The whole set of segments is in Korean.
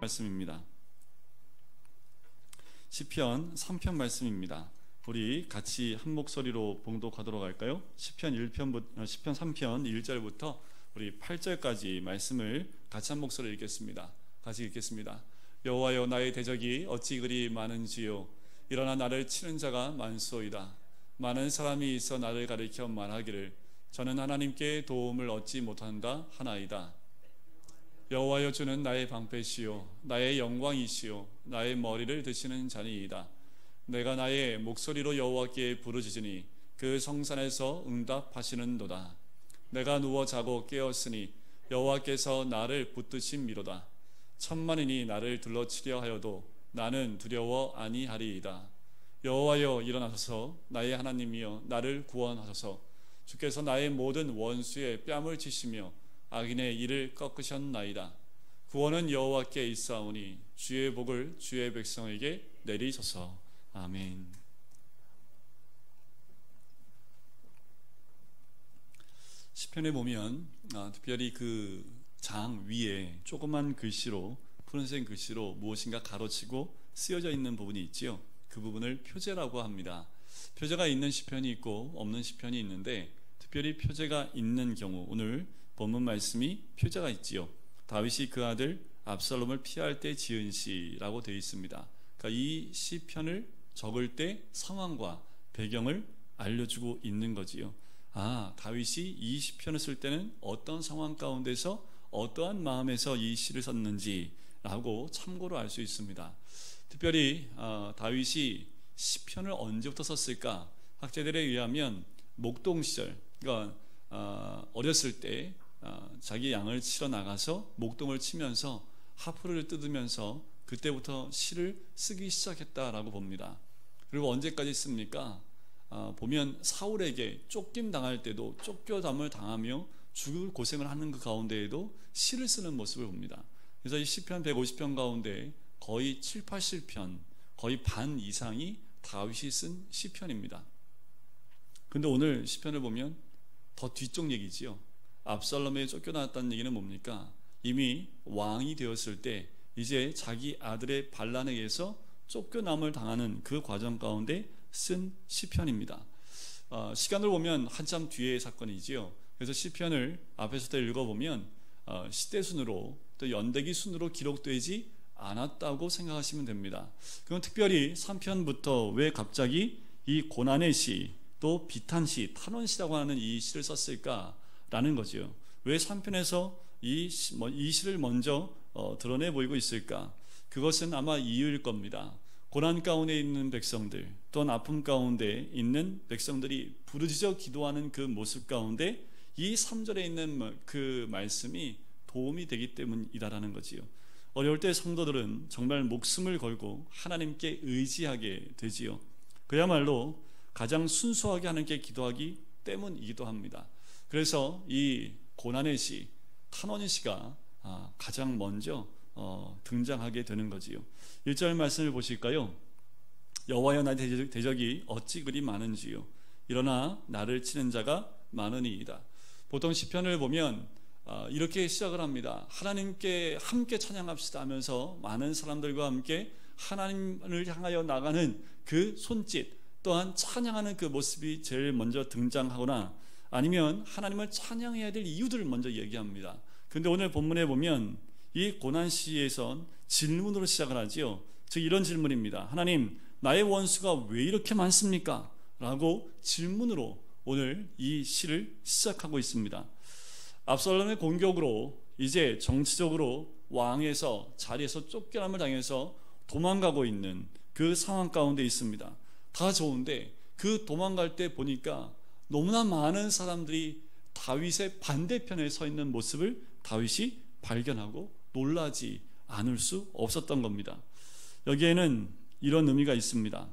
말씀입니다. 시편 3편 말씀입니다. 우리 같이 한 목소리로 봉독하도록 할까요? 시편 3편 1절부터 우리 8절까지 말씀을 같이 한 목소리로 읽겠습니다. 같이 읽겠습니다. 여호와여, 나의 대적이 어찌 그리 많은지요. 일어나 나를 치는 자가 많소이다. 많은 사람이 있어 나를 가리켜 말하기를 저는 하나님께 도움을 얻지 못한다 하나이다. 여호와여, 주는 나의 방패시요 나의 영광이시요 나의 머리를 드시는 자니이다. 내가 나의 목소리로 여호와께 부르짖으니 그 성산에서 응답하시는도다. 내가 누워 자고 깨었으니 여호와께서 나를 붙드심이로다. 천만인이 나를 둘러치려 하여도 나는 두려워 아니하리이다. 여호와여, 일어나소서. 나의 하나님이여, 나를 구원하소서. 주께서 나의 모든 원수의 뺨을 치시며 악인의 이를 꺾으셨나이다. 구원은 여호와께 있사오니 주의 복을 주의 백성에게 내리소서. 아멘. 시편에 보면 특별히 그 장 위에 조그만 글씨로, 푸른색 글씨로 무엇인가 가로치고 쓰여져 있는 부분이 있지요. 그 부분을 표제라고 합니다. 표제가 있는 시편이 있고 없는 시편이 있는데, 특별히 표제가 있는 경우, 오늘 본문 말씀이 표제가 있지요. 다윗이 그 아들 압살롬을 피할 때 지은 시라고 되어 있습니다. 그러니까 이 시편을 적을 때 상황과 배경을 알려주고 있는 거지요. 다윗이 이 시편을 쓸 때는 어떤 상황 가운데서 어떠한 마음에서 이 시를 썼는지라고 참고로 알 수 있습니다. 특별히 다윗이 시편을 언제부터 썼을까? 학자들에 의하면 목동 시절, 그러니까 어렸을 때 자기 양을 치러 나가서 목동을 치면서 하프를 뜯으면서 그때부터 시를 쓰기 시작했다라고 봅니다. 그리고 언제까지 씁니까? 보면 사울에게 쫓김 당할 때도 쫓겨담을 당하며 죽을 고생을 하는 그 가운데에도 시를 쓰는 모습을 봅니다. 그래서 이 시편 150편 가운데 거의 7, 80편, 거의 반 이상이 다윗이 쓴 시편입니다. 근데 오늘 시편을 보면 더 뒤쪽 얘기지요. 압살롬에 쫓겨났다는 얘기는 뭡니까? 이미 왕이 되었을 때 이제 자기 아들의 반란에게서 쫓겨남을 당하는 그 과정 가운데 쓴 시편입니다. 시간을 보면 한참 뒤의 사건이지요. 그래서 시편을 앞에서부터 읽어보면 시대순으로 또 연대기 순으로 기록되지 않았다고 생각하시면 됩니다. 그건 특별히 3편부터 왜 갑자기 이 고난의 시, 또 비탄시, 탄원시라고 하는 이 시를 썼을까라는 거죠. 왜 3편에서 이 시를 먼저 드러내 보이고 있을까? 그것은 아마 이유일 겁니다. 고난 가운데 있는 백성들, 또는 아픔 가운데 있는 백성들이 부르짖어 기도하는 그 모습 가운데 이 3절에 있는 그 말씀이 도움이 되기 때문이다라는 거지요. 어려울 때 성도들은 정말 목숨을 걸고 하나님께 의지하게 되지요. 그야말로 가장 순수하게 하나님께 기도하기 때문이기도 합니다. 그래서 이 고난의 시, 탄원의 시가 가장 먼저 등장하게 되는 거지요. 1절 말씀을 보실까요? 여호와여, 나의 대적이 어찌 그리 많은지요. 일어나 나를 치는 자가 많으니이다. 보통 시편을 보면 이렇게 시작을 합니다. 하나님께 함께 찬양합시다 하면서 많은 사람들과 함께 하나님을 향하여 나가는 그 손짓, 또한 찬양하는 그 모습이 제일 먼저 등장하거나 아니면 하나님을 찬양해야 될 이유들을 먼저 얘기합니다. 그런데 오늘 본문에 보면 이 고난시에선 질문으로 시작을 하지요. 즉 이런 질문입니다. 하나님, 나의 원수가 왜 이렇게 많습니까? 라고 질문으로 오늘 이 시를 시작하고 있습니다. 압살롬의 공격으로 이제 정치적으로 왕에서 자리에서 쫓겨남을 당해서 도망가고 있는 그 상황 가운데 있습니다. 다 좋은데 그 도망갈 때 보니까 너무나 많은 사람들이 다윗의 반대편에 서 있는 모습을 다윗이 발견하고 놀라지 않을 수 없었던 겁니다. 여기에는 이런 의미가 있습니다.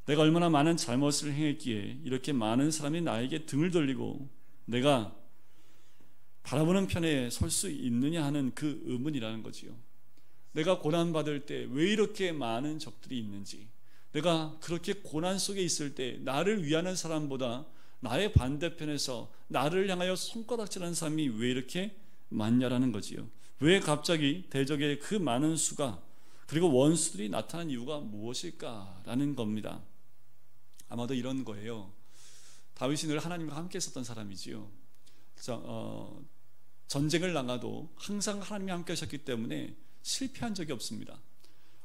내가 얼마나 많은 잘못을 행했기에 이렇게 많은 사람이 나에게 등을 돌리고 내가 바라보는 편에 설 수 있느냐 하는 그 의문이라는 거지요. 내가 고난받을 때 왜 이렇게 많은 적들이 있는지, 내가 그렇게 고난 속에 있을 때 나를 위하는 사람보다 나의 반대편에서 나를 향하여 손가락질하는 사람이 왜 이렇게 많냐라는 거지요. 왜 갑자기 대적의 그 많은 수가 그리고 원수들이 나타난 이유가 무엇일까라는 겁니다. 아마도 이런 거예요. 다윗이 늘 하나님과 함께 있었던 사람이지요. 전쟁을 나가도 항상 하나님이 함께 하셨기 때문에 실패한 적이 없습니다.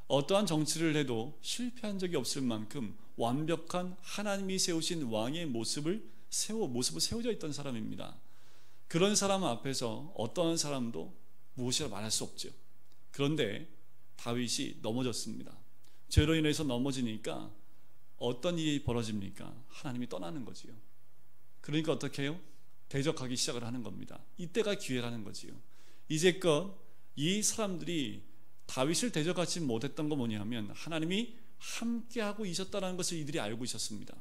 어떠한 정치를 해도 실패한 적이 없을 만큼 완벽한 하나님이 세우신 왕의 모습을 세워져 있던 사람입니다. 그런 사람 앞에서 어떠한 사람도 무엇이라 말할 수 없죠. 그런데 다윗이 넘어졌습니다. 죄로 인해서 넘어지니까 어떤 일이 벌어집니까? 하나님이 떠나는 거지요. 그러니까 어떻게 해요? 대적하기 시작을 하는 겁니다. 이때가 기회라는 거지요. 이제껏 이 사람들이 다윗을 대적하지 못했던 건 뭐냐면 하나님이 함께하고 있었다는 것을 이들이 알고 있었습니다.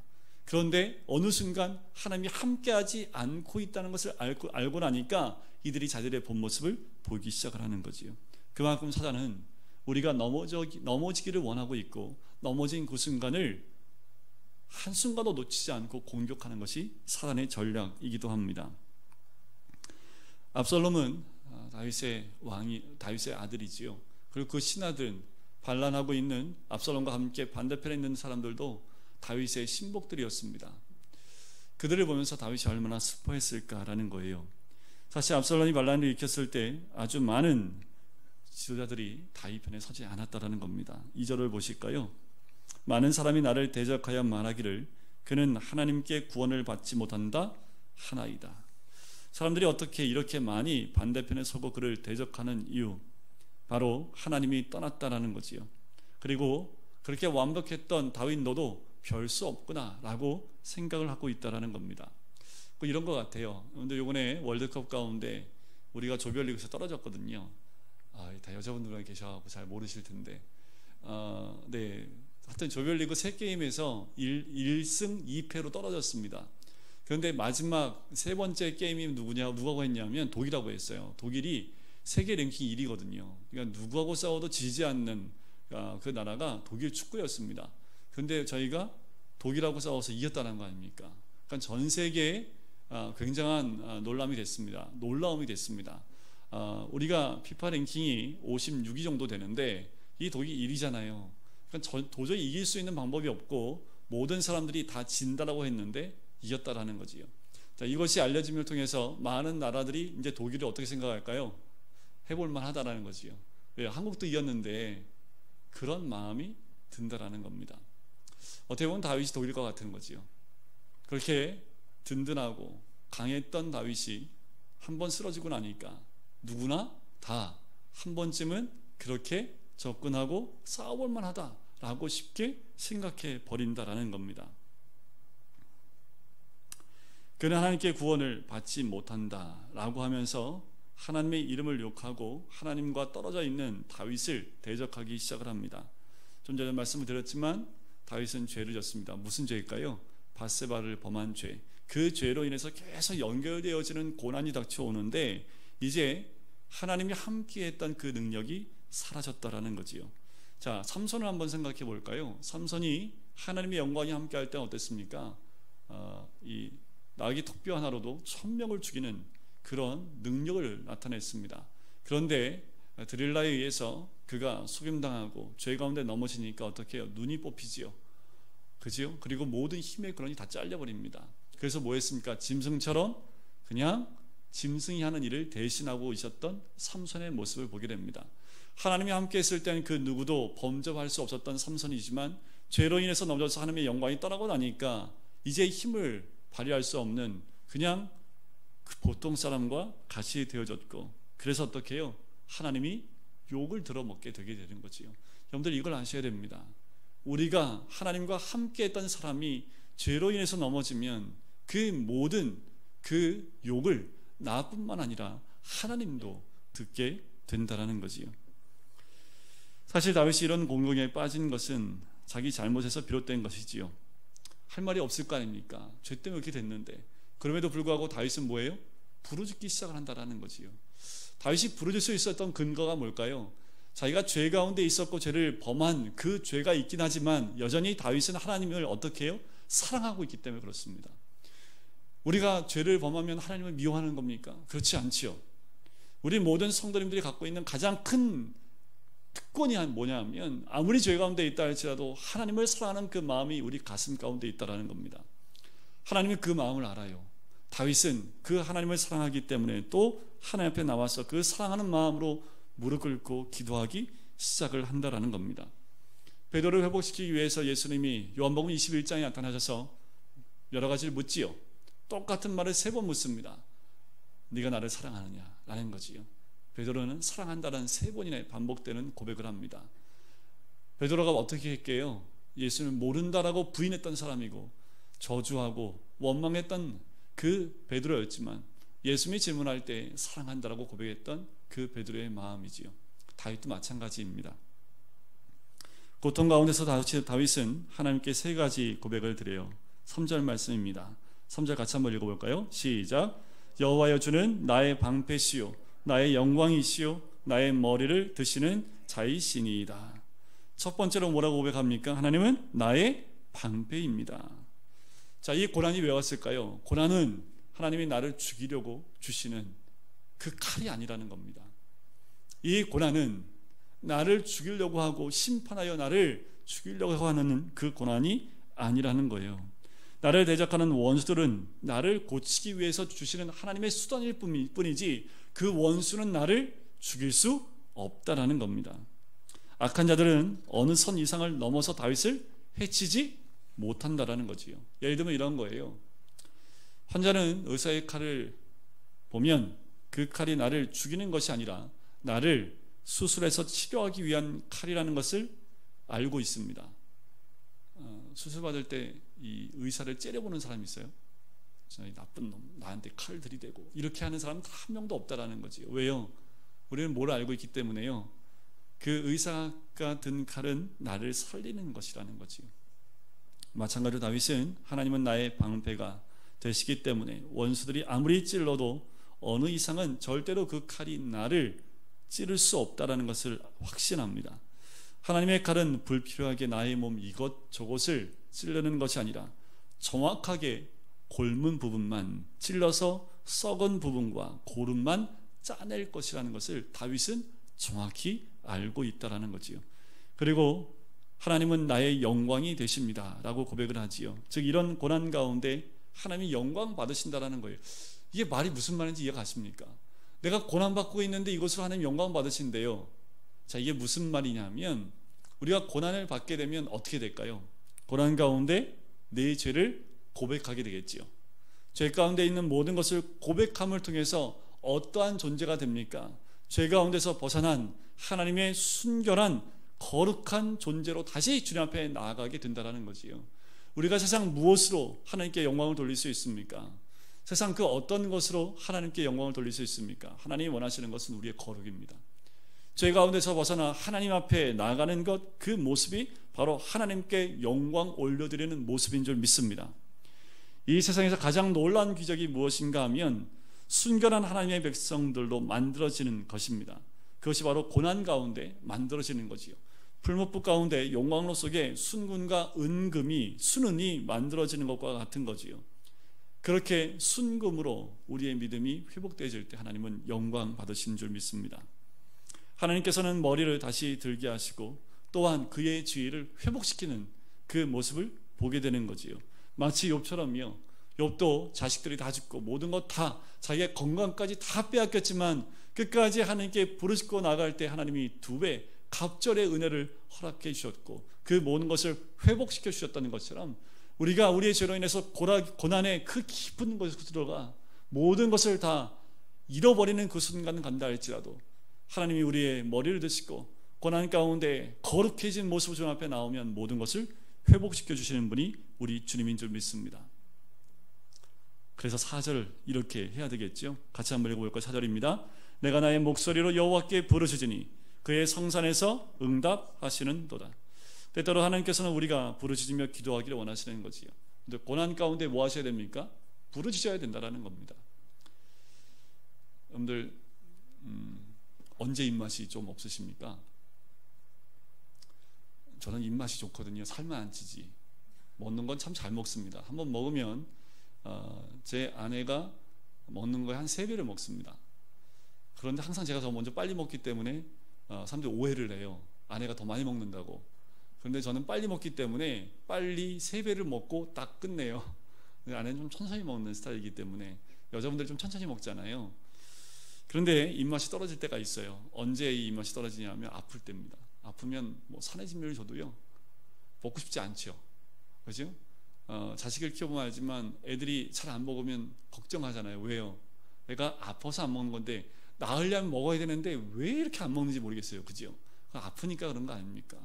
그런데 어느 순간 하나님이 함께하지 않고 있다는 것을 알고 나니까 이들이 자기들의 본 모습을 보이기 시작을 하는 거지요. 그만큼 사단은 우리가 넘어지기를 원하고 있고 넘어진 그 순간을 한순간도 놓치지 않고 공격하는 것이 사단의 전략이기도 합니다. 압살롬은 다윗의 아들이지요. 그리고 그 신하들은 반란하고 있는 압살롬과 함께 반대편에 있는 사람들도 다윗의 신복들이었습니다. 그들을 보면서 다윗이 얼마나 슬퍼했을까라는 거예요. 사실 압살롬이 반란을 일으켰을 때 아주 많은 지도자들이 다윗 편에 서지 않았다라는 겁니다. 2절을 보실까요? 많은 사람이 나를 대적하여 말하기를 그는 하나님께 구원을 받지 못한다 하나이다. 사람들이 어떻게 이렇게 많이 반대편에 서고 그를 대적하는 이유, 바로 하나님이 떠났다라는 거지요. 그리고 그렇게 완벽했던 다윗 너도 별 수 없구나 라고 생각을 하고 있다라는 겁니다. 이런 것 같아요. 그런데 이번에 월드컵 가운데 우리가 조별리그에서 떨어졌거든요. 다 여자분들만 계셔서 잘 모르실 텐데 하여튼 조별리그 3게임에서 1승 2패로 떨어졌습니다. 그런데 마지막 3번째 게임이 누구하고 했냐면 독일하고 했어요. 독일이 세계 랭킹 1위거든요. 그러니까 누구하고 싸워도 지지 않는 그 나라가 독일 축구였습니다. 그런데 저희가 독일하고 싸워서 이겼다는 거 아닙니까? 그러니까 전 세계에 굉장한 놀라움이 됐습니다. 우리가 피파 랭킹이 56위 정도 되는데 이 독일 1위잖아요. 그러니까 도저히 이길 수 있는 방법이 없고 모든 사람들이 다 진다라고 했는데 이겼다라는 거지요. 자, 이것이 알려짐을 통해서 많은 나라들이 이제 독일을 어떻게 생각할까요? 해볼만 하다라는 거지요. 왜? 한국도 이겼는데 그런 마음이 든다라는 겁니다. 어떻게 보면 다윗이 독일과 같은 거지요. 그렇게 든든하고 강했던 다윗이 한번 쓰러지고 나니까 누구나 다 한 번쯤은 그렇게 접근하고 싸워볼만 하다라고 쉽게 생각해 버린다라는 겁니다. 그는 하나님께 구원을 받지 못한다라고 하면서 하나님의 이름을 욕하고 하나님과 떨어져 있는 다윗을 대적하기 시작을 합니다. 좀 전에 말씀을 드렸지만 다윗은 죄를 졌습니다. 무슨 죄일까요? 밧세바를 범한 죄. 그 죄로 인해서 계속 연결되어지는 고난이 닥쳐오는데 이제 하나님이 함께했던 그 능력이 사라졌다라는 거지요. 자, 삼손을 한번 생각해 볼까요? 삼손이 하나님의 영광이 함께할 때는 어땠습니까? 이 나귀 턱뼈 하나로도 1000명을 죽이는 그런 능력을 나타냈습니다. 그런데 드릴라에 의해서 그가 속임당하고 죄 가운데 넘어지니까 어떻게 해요? 눈이 뽑히지요. 그지요? 그리고 모든 힘의 근원이 다 잘려버립니다. 그래서 뭐 했습니까? 짐승처럼 그냥 짐승이 하는 일을 대신하고 있었던 삼손의 모습을 보게 됩니다. 하나님이 함께 했을 때는 그 누구도 범접할 수 없었던 삼손이지만 죄로 인해서 넘어져서 하나님의 영광이 떠나고 나니까 이제 힘을 발휘할 수 없는 그냥 그 보통 사람과 같이 되어졌고, 그래서 어떻게 해요? 하나님이 욕을 들어먹게 되게 되는 거지요. 여러분들 이걸 아셔야 됩니다. 우리가 하나님과 함께 했던 사람이 죄로 인해서 넘어지면 그 모든 그 욕을 나뿐만 아니라 하나님도 듣게 된다라는 거지요. 사실 다윗이 이런 공경에 빠진 것은 자기 잘못에서 비롯된 것이지요. 할 말이 없을 거 아닙니까? 죄 때문에 이렇게 됐는데. 그럼에도 불구하고 다윗은 뭐예요? 부르짖기 시작을 한다라는 거지요. 다윗이 부르짖을 수 있었던 근거가 뭘까요? 자기가 죄 가운데 있었고 죄를 범한 그 죄가 있긴 하지만 여전히 다윗은 하나님을 어떻게 해요? 사랑하고 있기 때문에 그렇습니다. 우리가 죄를 범하면 하나님을 미워하는 겁니까? 그렇지 않지요. 우리 모든 성도님들이 갖고 있는 가장 큰 특권이 뭐냐면 아무리 죄 가운데 있다 할지라도 하나님을 사랑하는 그 마음이 우리 가슴 가운데 있다라는 겁니다. 하나님은 그 마음을 알아요. 다윗은 그 하나님을 사랑하기 때문에 또 하나님 앞에 나와서 그 사랑하는 마음으로 무릎 꿇고 기도하기 시작을 한다라는 겁니다. 베드로를 회복시키기 위해서 예수님이 요한복음 21장에 나타나셔서 여러 가지를 묻지요. 똑같은 말을 3번 묻습니다. 네가 나를 사랑하느냐 라는 거지요. 베드로는 사랑한다는 3번이나 반복되는 고백을 합니다. 베드로가 어떻게 했게요? 예수를 모른다라고 부인했던 사람이고 저주하고 원망했던 그 베드로였지만 예수님이 질문할 때 사랑한다라고 고백했던 그 베드로의 마음이지요. 다윗도 마찬가지입니다. 고통 가운데서 다윗은 하나님께 3가지 고백을 드려요. 3절 말씀입니다. 3절 같이 한번 읽어볼까요? 시작. 여호와여 주는 나의 방패시요 나의 영광이시요 나의 머리를 드시는 자이시니이다. 첫 번째로 뭐라고 고백합니까? 하나님은 나의 방패입니다. 자, 이 고난이 왜 왔을까요? 고난은 하나님이 나를 죽이려고 주시는 그 칼이 아니라는 겁니다. 이 고난은 나를 죽이려고 하고 심판하여 나를 죽이려고 하는 그 고난이 아니라는 거예요. 나를 대적하는 원수들은 나를 고치기 위해서 주시는 하나님의 수단일 뿐이지 그 원수는 나를 죽일 수 없다라는 겁니다. 악한 자들은 어느 선 이상을 넘어서 다윗을 해치지 못한다라는 거지요. 예를 들면 이런 거예요. 환자는 의사의 칼을 보면 그 칼이 나를 죽이는 것이 아니라 나를 수술해서 치료하기 위한 칼이라는 것을 알고 있습니다. 수술받을 때 이 의사를 째려보는 사람이 있어요. 나쁜 놈, 나한테 칼 들이대고 이렇게 하는 사람은 한 명도 없다라는 거지요. 왜요? 우리는 뭘 알고 있기 때문에요. 그 의사가 든 칼은 나를 살리는 것이라는 거지요. 마찬가지로 다윗은 하나님은 나의 방패가 되시기 때문에 원수들이 아무리 찔러도 어느 이상은 절대로 그 칼이 나를 찌를 수 없다라는 것을 확신합니다. 하나님의 칼은 불필요하게 나의 몸 이것저것을 찌르는 것이 아니라 정확하게 골문 부분만 찔러서 썩은 부분과 고름만 짜낼 것이라는 것을 다윗은 정확히 알고 있다라는 거지요. 그리고 하나님은 나의 영광이 되십니다 라고 고백을 하지요. 즉 이런 고난 가운데 하나님이 영광 받으신다라는 거예요. 이게 말이 무슨 말인지 이해가 가십니까? 내가 고난받고 있는데 이것으로 하나님 영광 받으신대요. 자, 이게 무슨 말이냐면 우리가 고난을 받게 되면 어떻게 될까요? 고난 가운데 내 죄를 고백하게 되겠지요. 죄 가운데 있는 모든 것을 고백함을 통해서 어떠한 존재가 됩니까? 죄 가운데서 벗어난 하나님의 순결한 거룩한 존재로 다시 주님 앞에 나아가게 된다는 거지요. 우리가 세상 무엇으로 하나님께 영광을 돌릴 수 있습니까? 세상 그 어떤 것으로 하나님께 영광을 돌릴 수 있습니까? 하나님이 원하시는 것은 우리의 거룩입니다. 죄 가운데서 벗어나 하나님 앞에 나아가는 것, 그 모습이 바로 하나님께 영광 올려드리는 모습인 줄 믿습니다. 이 세상에서 가장 놀라운 기적이 무엇인가 하면 순결한 하나님의 백성들로 만들어지는 것입니다. 그것이 바로 고난 가운데 만들어지는 거지요. 풀무불 가운데 용광로 속에 순금과 은금이 순은이 만들어지는 것과 같은 거지요. 그렇게 순금으로 우리의 믿음이 회복되어질 때 하나님은 영광 받으신 줄 믿습니다. 하나님께서는 머리를 다시 들게 하시고 또한 그의 지위를 회복시키는 그 모습을 보게 되는 거지요. 마치 욥처럼요. 욥도 자식들이 다 죽고 모든 것 다 자기의 건강까지 다 빼앗겼지만 끝까지 하나님께 부르짖고 나갈 때 하나님이 2배 갑절의 은혜를 허락해 주셨고 그 모든 것을 회복시켜 주셨다는 것처럼 우리가 우리의 죄로 인해서 고난의 그 깊은 곳에 들어가 모든 것을 다 잃어버리는 그 순간은 간다 할지라도 하나님이 우리의 머리를 드시고 고난 가운데 거룩해진 모습으로 주님 앞에 나오면 모든 것을 회복시켜 주시는 분이 우리 주님인 줄 믿습니다. 그래서 4절 이렇게 해야 되겠죠. 같이 한번 읽어볼까요? 4절입니다. 내가 나의 목소리로 여호와께 부르짖으니 그의 성산에서 응답하시는도다. 때때로 하나님께서는 우리가 부르짖으며 기도하기를 원하시는 거지요. 근데 고난 가운데 뭐 하셔야 됩니까? 부르짖어야 된다는 겁니다. 여러분들 언제 입맛이 좀 없으십니까? 저는 입맛이 좋거든요. 살만 안 찌지. 먹는 건 참 잘 먹습니다. 한번 먹으면 제 아내가 먹는 거에 한 3배를 먹습니다. 그런데 항상 제가 더 먼저 빨리 먹기 때문에 사람들이 오해를 해요. 아내가 더 많이 먹는다고. 그런데 저는 빨리 먹기 때문에 빨리 3배를 먹고 딱 끝내요. 아내는 좀 천천히 먹는 스타일이기 때문에. 여자분들 좀 천천히 먹잖아요. 그런데 입맛이 떨어질 때가 있어요. 언제 이 입맛이 떨어지냐면 아플 때입니다. 아프면 뭐 산해진면을 줘도요 먹고 싶지 않죠. 그죠? 자식을 키워보면 알지만 애들이 잘 안 먹으면 걱정하잖아요. 왜요? 애가 아파서 안 먹는 건데 나으려면 먹어야 되는데 왜 이렇게 안 먹는지 모르겠어요. 그죠? 아프니까 그런 거 아닙니까?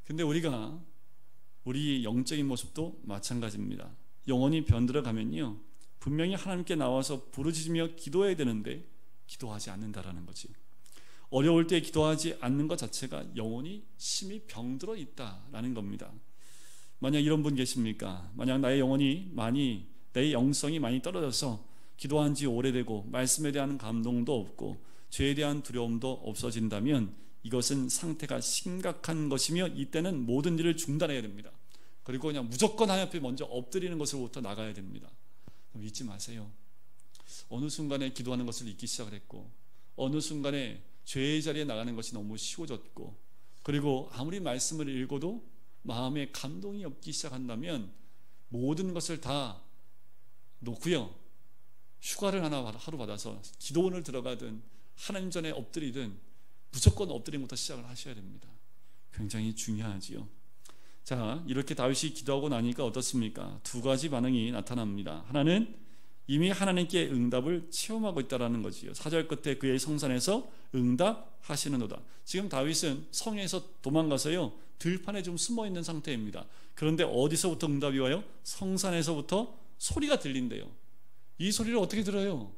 근데 우리 영적인 모습도 마찬가지입니다. 영혼이 변들어 가면요 분명히 하나님께 나와서 부르짖으며 기도해야 되는데 기도하지 않는다라는 거지. 어려울 때 기도하지 않는 것 자체가 영혼이 심히 병들어 있다라는 겁니다. 만약 이런 분 계십니까? 만약 나의 영성이 많이 떨어져서 기도한 지 오래되고 말씀에 대한 감동도 없고 죄에 대한 두려움도 없어진다면 이것은 상태가 심각한 것이며 이때는 모든 일을 중단해야 됩니다. 그리고 그냥 무조건 하나님 앞에 먼저 엎드리는 것으로부터 나가야 됩니다. 잊지 마세요. 어느 순간에 기도하는 것을 잊기 시작을 했고 어느 순간에 죄의 자리에 나가는 것이 너무 쉬워졌고 그리고 아무리 말씀을 읽어도 마음에 감동이 없기 시작한다면 모든 것을 다 놓고요 휴가를 하루 받아서 기도원을 들어가든 하나님 전에 엎드리든 무조건 엎드림부터 시작을 하셔야 됩니다. 굉장히 중요하지요. 자, 이렇게 다윗이 기도하고 나니까 어떻습니까? 2가지 반응이 나타납니다. 하나는 이미 하나님께 응답을 체험하고 있다는 거지요. 4절 끝에 그의 성산에서 응답하시는도다. 지금 다윗은 성에서 도망가서요 들판에 좀 숨어있는 상태입니다. 그런데 어디서부터 응답이 와요? 성산에서부터 소리가 들린대요. 이 소리를 어떻게 들어요?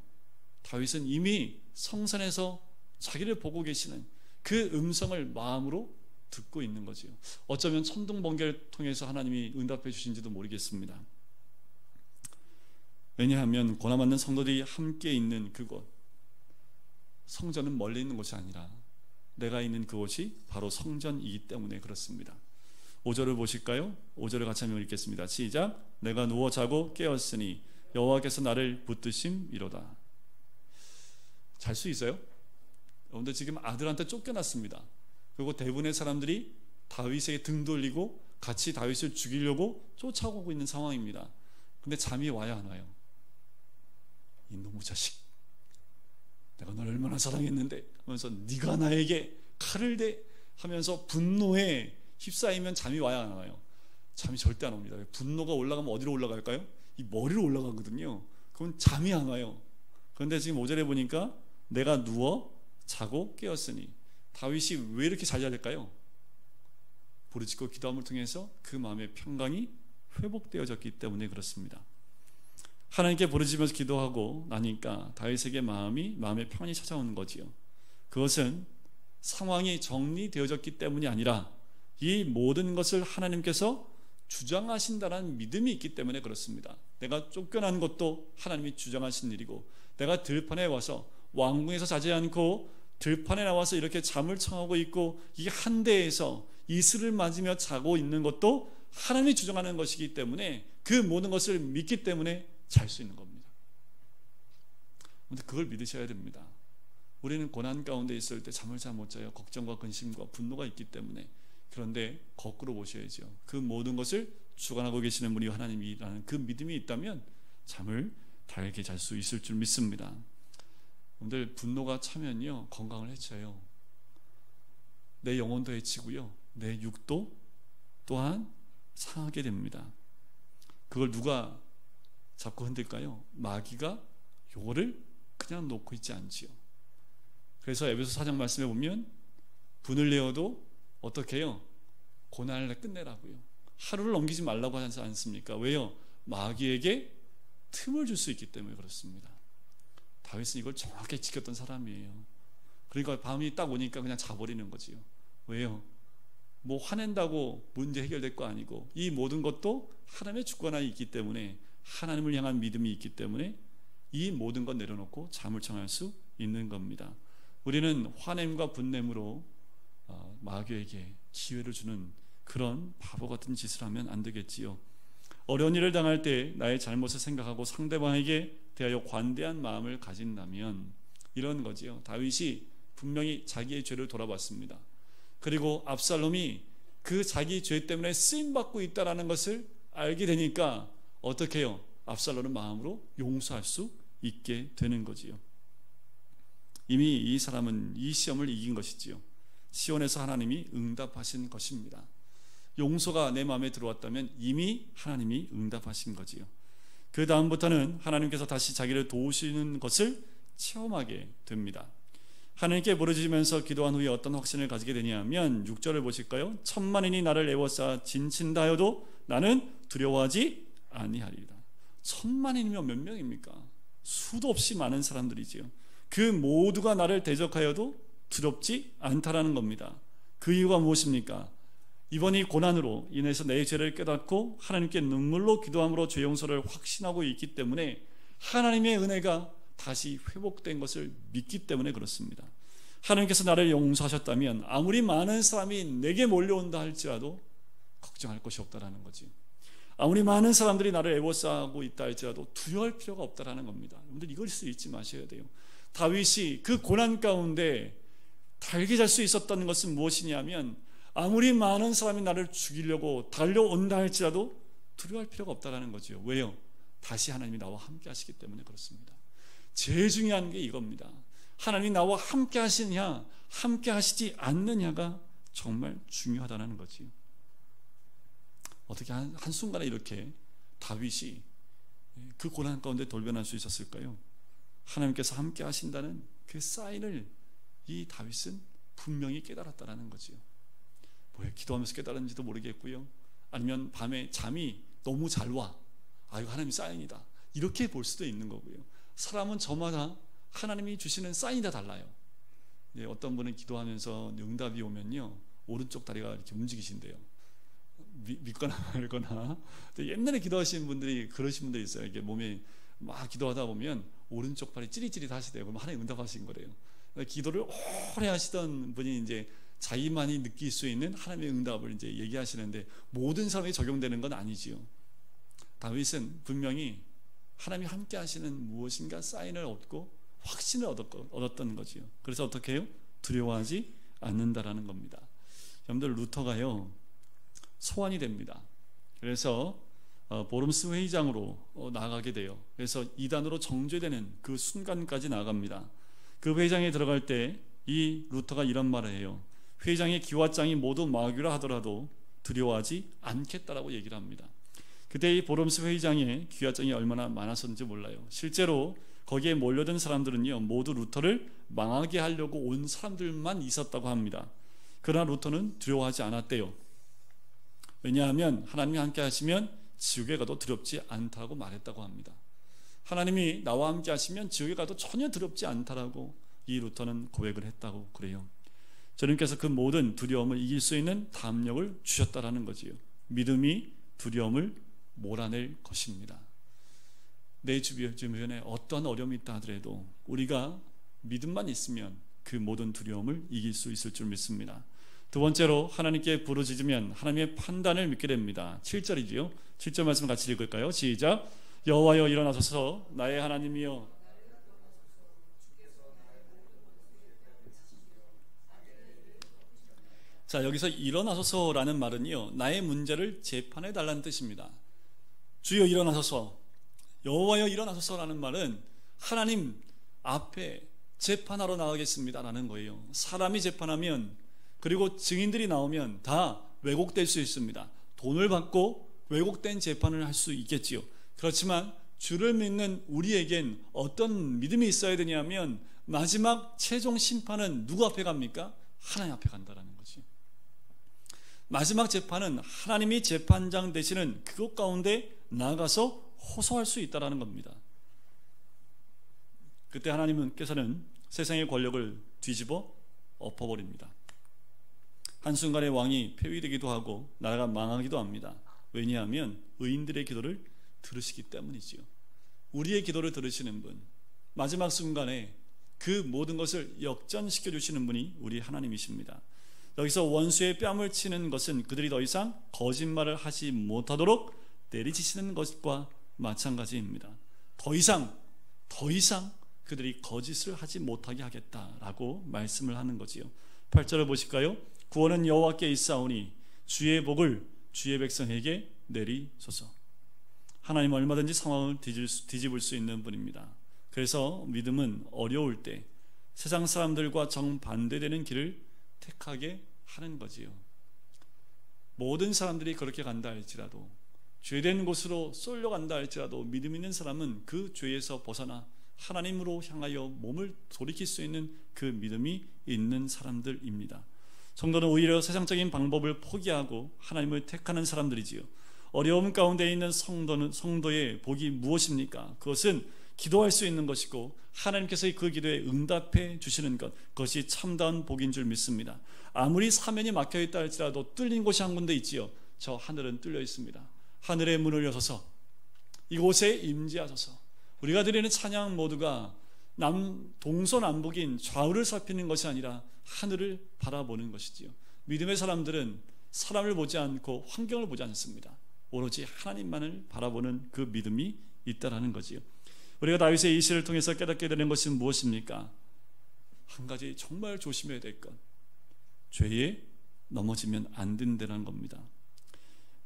다윗은 이미 성산에서 자기를 보고 계시는 그 음성을 마음으로 듣고 있는 거지요. 어쩌면 천둥 번개를 통해서 하나님이 응답해 주신지도 모르겠습니다. 왜냐하면 고난받는 성도들이 함께 있는 그곳, 성전은 멀리 있는 곳이 아니라 내가 있는 그곳이 바로 성전이기 때문에 그렇습니다. 5절을 보실까요? 5절을 같이 한번 읽겠습니다. 시작. 내가 누워 자고 깨었으니 여호와께서 나를 붙드심이로다. 잘 수 있어요? 여러분들 지금 아들한테 쫓겨났습니다. 그리고 대부분의 사람들이 다윗에게 등 돌리고 같이 다윗을 죽이려고 쫓아오고 있는 상황입니다. 근데 잠이 와야 안 와요? 이놈의 자식, 내가 너를 얼마나 사랑했는데 하면서 네가 나에게 칼을 대 하면서 분노에 휩싸이면 잠이 와야 안 와요? 잠이 절대 안 옵니다. 분노가 올라가면 어디로 올라갈까요? 이 머리로 올라가거든요. 그건 잠이 안 와요. 그런데 지금 5절에 보니까 내가 누워 자고 깨었으니, 다윗이 왜 이렇게 잘 잘릴까요? 부르짖고 기도함을 통해서 그 마음의 평강이 회복되어졌기 때문에 그렇습니다. 하나님께 부르짖으면서 기도하고 나니까 다윗에게 마음의 평안이 찾아오는 거지요. 그것은 상황이 정리되어졌기 때문이 아니라 이 모든 것을 하나님께서 주장하신다는 믿음이 있기 때문에 그렇습니다. 내가 쫓겨난 것도 하나님이 주장하신 일이고, 내가 들판에 와서 왕궁에서 자지 않고 들판에 나와서 이렇게 잠을 청하고 있고 이 한대에서 이슬을 맞으며 자고 있는 것도 하나님이 주장하는 것이기 때문에 그 모든 것을 믿기 때문에 잘 수 있는 겁니다. 그런데 그걸 믿으셔야 됩니다. 우리는 고난 가운데 있을 때 잠을 잘 못 자요. 걱정과 근심과 분노가 있기 때문에. 그런데 거꾸로 보셔야죠. 그 모든 것을 주관하고 계시는 분이 하나님이라는 그 믿음이 있다면 잠을 달게 잘 수 있을 줄 믿습니다. 여러분들, 분노가 차면요 건강을 해쳐요. 내 영혼도 해치고요 내 육도 또한 상하게 됩니다. 그걸 누가 잡고 흔들까요? 마귀가 요거를 그냥 놓고 있지 않지요. 그래서 에베소 4장 말씀에 보면 분을 내어도 어떻게 해요? 고난을 끝내라고요. 하루를 넘기지 말라고 하지 않습니까? 왜요? 마귀에게 틈을 줄 수 있기 때문에 그렇습니다. 다윗은 이걸 정확히 지켰던 사람이에요. 그러니까 밤이 딱 오니까 그냥 자버리는 거지요. 왜요? 뭐 화낸다고 문제 해결될 거 아니고 이 모든 것도 하나님의 주권하에 있기 때문에, 하나님을 향한 믿음이 있기 때문에 이 모든 것 내려놓고 잠을 청할 수 있는 겁니다. 우리는 화냄과 분냄으로 마귀에게 기회를 주는 그런 바보 같은 짓을 하면 안 되겠지요. 어려운 일을 당할 때 나의 잘못을 생각하고 상대방에게 대하여 관대한 마음을 가진다면 이런 거지요. 다윗이 분명히 자기의 죄를 돌아봤습니다. 그리고 압살롬이 그 자기 죄 때문에 쓰임받고 있다는 것을 알게 되니까 어떻게 해요? 압살롬은 마음으로 용서할 수 있게 되는 거지요. 이미 이 사람은 이 시험을 이긴 것이지요. 시온에서 하나님이 응답하신 것입니다. 용서가 내 마음에 들어왔다면 이미 하나님이 응답하신 거지요. 그 다음부터는 하나님께서 다시 자기를 도우시는 것을 체험하게 됩니다. 하나님께 부르짖으면서 기도한 후에 어떤 확신을 가지게 되냐면 6절을 보실까요? 천만인이 나를 애워싸 진친다 하여도 나는 두려워하지 아니하리라. 천만인이면 몇 명입니까? 수도 없이 많은 사람들이지요. 그 모두가 나를 대적하여도 두렵지 않다라는 겁니다. 그 이유가 무엇입니까? 이번 이 고난으로 인해서 내 죄를 깨닫고 하나님께 눈물로 기도함으로 죄 용서를 확신하고 있기 때문에 하나님의 은혜가 다시 회복된 것을 믿기 때문에 그렇습니다. 하나님께서 나를 용서하셨다면 아무리 많은 사람이 내게 몰려온다 할지라도 걱정할 것이 없다라는 거지. 아무리 많은 사람들이 나를 애워싸고 있다 할지라도 두려워할 필요가 없다라는 겁니다. 여러분들 이걸 잊지 마셔야 돼요. 다윗이 그 고난 가운데 달게 잘 수 있었다는 것은 무엇이냐면 아무리 많은 사람이 나를 죽이려고 달려온다 할지라도 두려워할 필요가 없다라는 거죠. 왜요? 다시 하나님이 나와 함께 하시기 때문에 그렇습니다. 제일 중요한 게 이겁니다. 하나님이 나와 함께 하시느냐 함께 하시지 않느냐가 정말 중요하다는 거지요. 어떻게 한순간에 이렇게 다윗이 그 고난 가운데 돌변할 수 있었을까요? 하나님께서 함께 하신다는 그 사인을 이 다윗은 분명히 깨달았다는 거지요. 왜 기도하면서 깨달은지도 모르겠고요. 아니면 밤에 잠이 너무 잘 와. 이거 하나님 사인이다. 이렇게 볼 수도 있는 거고요. 사람은 저마다 하나님이 주시는 사인이 다 달라요. 어떤 분은 기도하면서 응답이 오면요 오른쪽 다리가 이렇게 움직이신대요. 믿거나 말거나. 옛날에 기도하시는 분들이 그러신 분들이 있어요. 이게 몸에 막 기도하다 보면 오른쪽 팔이 찌릿찌릿 하시대요. 그럼 하나님 응답하신 거래요. 기도를 오래 하시던 분이 이제 자기만이 느낄 수 있는 하나님의 응답을 이제 얘기하시는데 모든 사람이 적용되는 건 아니지요. 다윗은 분명히 하나님이 함께 하시는 무엇인가 사인을 얻고 확신을 얻었던 거지요. 그래서 어떻게 해요? 두려워하지 않는다라는 겁니다. 여러분들 루터가요 소환이 됩니다. 그래서 보름스 회의장으로 나가게 돼요. 그래서 이단으로 정죄되는 그 순간까지 나갑니다. 그 회의장에 들어갈 때 이 루터가 이런 말을 해요. 회의장의 기와장이 모두 마귀라 하더라도 두려워하지 않겠다라고 얘기를 합니다. 그때 이 보름스 회의장에 기와장이 얼마나 많았었는지 몰라요. 실제로 거기에 몰려든 사람들은요 모두 루터를 망하게 하려고 온 사람들만 있었다고 합니다. 그러나 루터는 두려워하지 않았대요. 왜냐하면 하나님이 함께 하시면 지옥에 가도 두렵지 않다고 말했다고 합니다. 하나님이 나와 함께 하시면 지옥에 가도 전혀 두렵지 않다라고 이 루터는 고백을 했다고 그래요. 주님께서 그 모든 두려움을 이길 수 있는 담력을 주셨다라는 거지요. 믿음이 두려움을 몰아낼 것입니다. 내 주변에 어떤 어려움이 있다 하더라도 우리가 믿음만 있으면 그 모든 두려움을 이길 수 있을 줄 믿습니다. 두 번째로 하나님께 부르짖으면 하나님의 판단을 믿게 됩니다. 7절이지요. 7절 말씀 같이 읽을까요? 시작. 여호와여 일어나소서 나의 하나님이여. 자, 여기서 일어나소서라는 말은요 나의 문제를 재판해 달라는 뜻입니다. 주여 일어나소서, 여호와여 일어나소서라는 말은 하나님 앞에 재판하러 나가겠습니다라는 거예요. 사람이 재판하면 그리고 증인들이 나오면 다 왜곡될 수 있습니다. 돈을 받고 왜곡된 재판을 할 수 있겠지요. 그렇지만 주를 믿는 우리에겐 어떤 믿음이 있어야 되냐면 마지막 최종 심판은 누구 앞에 갑니까? 하나님 앞에 간다라는 거지. 마지막 재판은 하나님이 재판장 되시는 그곳 가운데 나가서 호소할 수 있다라는 겁니다. 그때 하나님께서는 세상의 권력을 뒤집어 엎어버립니다. 한순간에 왕이 폐위되기도 하고 나라가 망하기도 합니다. 왜냐하면 의인들의 기도를 들으시기 때문이지요. 우리의 기도를 들으시는 분, 마지막 순간에 그 모든 것을 역전시켜 주시는 분이 우리 하나님이십니다. 여기서 원수의 뺨을 치는 것은 그들이 더 이상 거짓말을 하지 못하도록 때리치시는 것과 마찬가지입니다. 더 이상 그들이 거짓을 하지 못하게 하겠다라고 말씀을 하는 거지요. 8절을 보실까요? 구원은 여호와께 있사오니 주의 복을 주의 백성에게 내리소서. 하나님은 얼마든지 상황을 뒤집을 수 있는 분입니다. 그래서 믿음은 어려울 때 세상 사람들과 정반대되는 길을 택하게 하는 거지요. 모든 사람들이 그렇게 간다 할지라도, 죄된 곳으로 쏠려간다 할지라도 믿음 있는 사람은 그 죄에서 벗어나 하나님으로 향하여 몸을 돌이킬 수 있는 그 믿음이 있는 사람들입니다. 성도는 오히려 세상적인 방법을 포기하고 하나님을 택하는 사람들이지요. 어려움 가운데 있는 성도의 복이 무엇입니까? 그것은 기도할 수 있는 것이고 하나님께서 그 기도에 응답해 주시는 것, 그것이 참다운 복인 줄 믿습니다. 아무리 사면이 막혀있다 할지라도 뚫린 곳이 한 군데 있지요. 저 하늘은 뚫려 있습니다. 하늘의 문을 여셔서 이곳에 임재하소서. 우리가 드리는 찬양 모두가 동서남북인 좌우를 살피는 것이 아니라 하늘을 바라보는 것이지요. 믿음의 사람들은 사람을 보지 않고 환경을 보지 않습니다. 오로지 하나님만을 바라보는 그 믿음이 있다라는 거지요. 우리가 다윗의 이 시를 통해서 깨닫게 되는 것은 무엇입니까? 한 가지 정말 조심해야 될 것, 죄에 넘어지면 안 된다는 겁니다.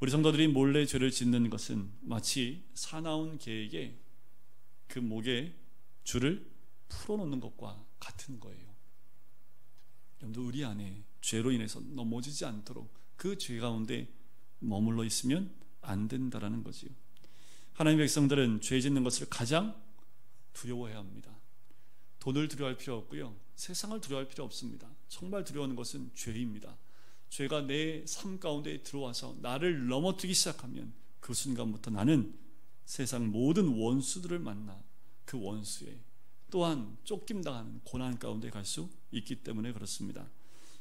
우리 성도들이 몰래 죄를 짓는 것은 마치 사나운 개에게 그 목에 줄을 풀어놓는 것과 같은 거예요. 여러분들, 우리 안에 죄로 인해서 넘어지지 않도록 그 죄 가운데 머물러 있으면 안 된다라는 거지요. 하나님의 백성들은 죄 짓는 것을 가장 두려워해야 합니다. 돈을 두려워할 필요 없고요, 세상을 두려워할 필요 없습니다. 정말 두려워하는 것은 죄입니다. 죄가 내 삶 가운데 들어와서 나를 넘어뜨리기 시작하면 그 순간부터 나는 세상 모든 원수들을 만나 그 원수에 또한 쫓김당하는 고난 가운데 갈 수 있기 때문에 그렇습니다.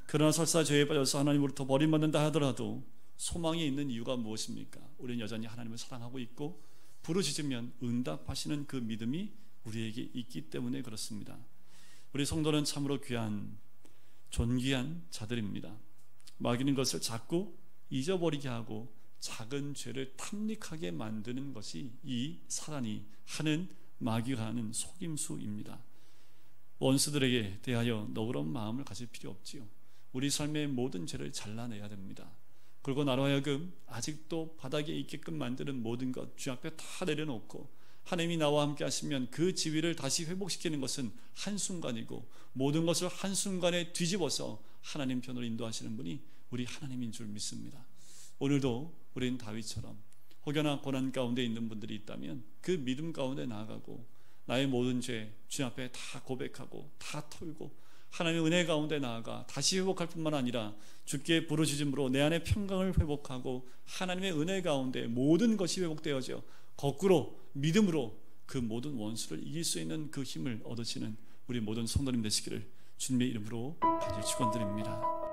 그러나 설사 죄에 빠져서 하나님으로부터 버림받는다 하더라도 소망이 있는 이유가 무엇입니까? 우리는 여전히 하나님을 사랑하고 있고 부르짖으면 응답하시는 그 믿음이 우리에게 있기 때문에 그렇습니다. 우리 성도는 참으로 귀한 존귀한 자들입니다. 마귀는 것을 자꾸 잊어버리게 하고 작은 죄를 탐닉하게 만드는 것이 이 사단이 하는, 마귀가 하는 속임수입니다. 원수들에게 대하여 너그러운 마음을 가질 필요 없지요. 우리 삶의 모든 죄를 잘라내야 됩니다. 그리고 나로 하여금 아직도 바닥에 있게끔 만드는 모든 것 주 앞에 다 내려놓고 하나님이 나와 함께 하시면 그 지위를 다시 회복시키는 것은 한순간이고 모든 것을 한순간에 뒤집어서 하나님 편으로 인도하시는 분이 우리 하나님인 줄 믿습니다. 오늘도 우리는 다윗처럼 혹여나 고난 가운데 있는 분들이 있다면 그 믿음 가운데 나아가고 나의 모든 죄 주 앞에 다 고백하고 다 털고 하나님의 은혜 가운데 나아가 다시 회복할 뿐만 아니라 주께 부르짖음으로 내 안의 평강을 회복하고 하나님의 은혜 가운데 모든 것이 회복되어져 거꾸로 믿음으로 그 모든 원수를 이길 수 있는 그 힘을 얻으시는 우리 모든 성도님 되시기를 주님의 이름으로 간절히 축원드립니다.